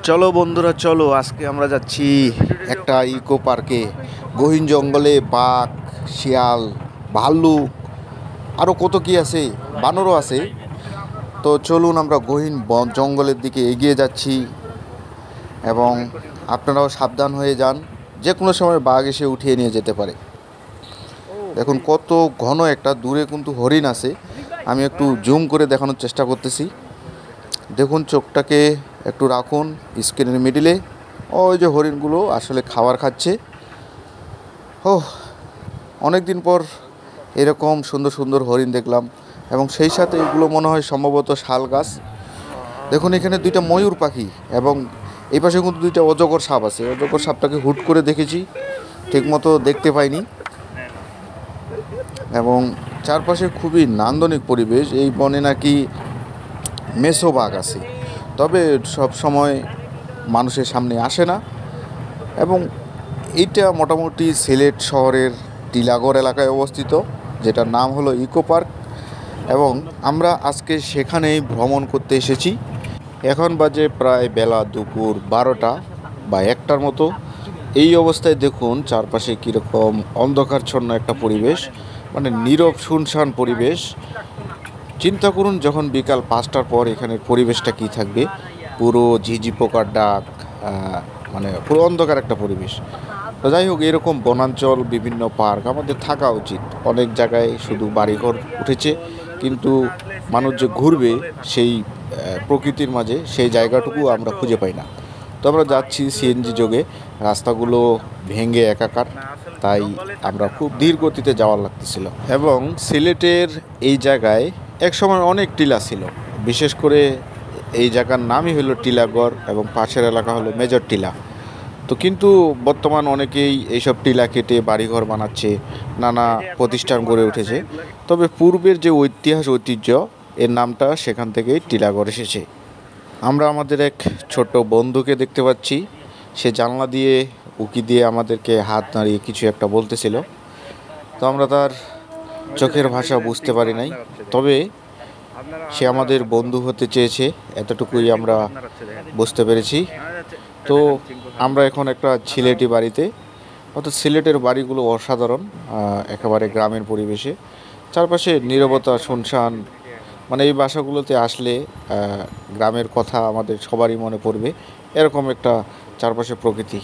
চলো বন্ধুরা, চলো আজকে আমরা যাচ্ছি একটা ইকো পার্কে। গহীন জঙ্গলে বাঘ, শিয়াল, ভাল্লুক, আরও কত কি আছে, বানরও আছে। তো চলুন আমরা গহীন জঙ্গলের দিকে এগিয়ে যাচ্ছি এবং আপনারাও সাবধান হয়ে যান, যে কোনো সময় বাঘ এসে উঠিয়ে নিয়ে যেতে পারে। দেখুন কত ঘন একটা, দূরে কিন্তু হরিণ আছে। আমি একটু জুম করে দেখানোর চেষ্টা করতেছি। দেখুন, চোখটাকে একটু রাখুন স্ক্রিনের মিডিলে। ওই যে হরিণগুলো আসলে খাবার খাচ্ছে। ও, অনেক দিন পর এরকম সুন্দর সুন্দর হরিণ দেখলাম, এবং সেই সাথে এগুলো মনে হয় সম্ভবত শাল গাছ। দেখুন এখানে দুইটা ময়ূর পাখি, এবং এই পাশে কিন্তু দুইটা অজগর সাপ আছে। অজগর সাপটাকে হুট করে দেখেছি, ঠিকমতো দেখতে পাইনি। এবং চারপাশে খুবই নান্দনিক পরিবেশ। এই বনে নাকি মেছো বাঘ আছে, তবে সব সময় মানুষের সামনে আসে না। এবং এইটা মোটামুটি সিলেট শহরের টিলাগড় এলাকায় অবস্থিত, যেটার নাম হলো ইকো পার্ক। এবং আমরা আজকে সেখানেই ভ্রমণ করতে এসেছি। এখন বাজে প্রায় বেলা দুপুর 12টা বা 1টার মতো। এই অবস্থায় দেখুন চারপাশে কীরকম অন্ধকারচ্ছন্ন একটা পরিবেশ, মানে নীরব শুনশান পরিবেশ। চিন্তা করুন যখন বিকাল 5টার পর এখানের পরিবেশটা কী থাকবে। পুরো ঝিঝি পোকার ডাক, মানে পুরো অন্ধকার একটা পরিবেশ। তো যাই হোক, এরকম বনাঞ্চল, বিভিন্ন পার্ক আমাদের থাকা উচিত। অনেক জায়গায় শুধু বাড়িঘর উঠেছে, কিন্তু মানুষ যে ঘুরবে সেই প্রকৃতির মাঝে, সেই জায়গাটুকু আমরা খুঁজে পাই না। তো আমরা যাচ্ছি সিএনজি যোগে, রাস্তাগুলো ভেঙে একাকার, তাই আমরা খুব ধীর গতিতে যাওয়ার লাগতেছিল। এবং সিলেটের এই জায়গায় একসময় অনেক টিলা ছিল, বিশেষ করে এই জায়গার নামই হলো টিলাগড়, এবং পাশের এলাকা হলো মেজর টিলা। তো কিন্তু বর্তমান অনেকেই এইসব টিলা কেটে বাড়িঘর বানাচ্ছে, নানা প্রতিষ্ঠান গড়ে উঠেছে। তবে পূর্বের যে ঐতিহ্য, এর নামটা সেখান থেকেই টিলাগড় এসেছে। আমরা আমাদের এক ছোট বন্ধুকে দেখতে পাচ্ছি, সে জানলা দিয়ে উকি দিয়ে আমাদেরকে হাত নাড়িয়ে কিছু একটা বলতেছিল। তো আমরা তার চোখের ভাষা বুঝতে পারি নাই, তবে সে আমাদের বন্ধু হতে চেয়েছে, এতটুকুই আমরা বুঝতে পেরেছি। তো আমরা এখন একটা সিলেটি বাড়িতে, অর্থাৎ সিলেটের বাড়িগুলো অসাধারণ, একেবারে গ্রামের পরিবেশে, চারপাশে নীরবতা, শুনশান। মানে এই বাসাগুলোতে আসলে গ্রামের কথা আমাদের সবারই মনে পড়বে, এরকম একটা চারপাশে প্রকৃতি।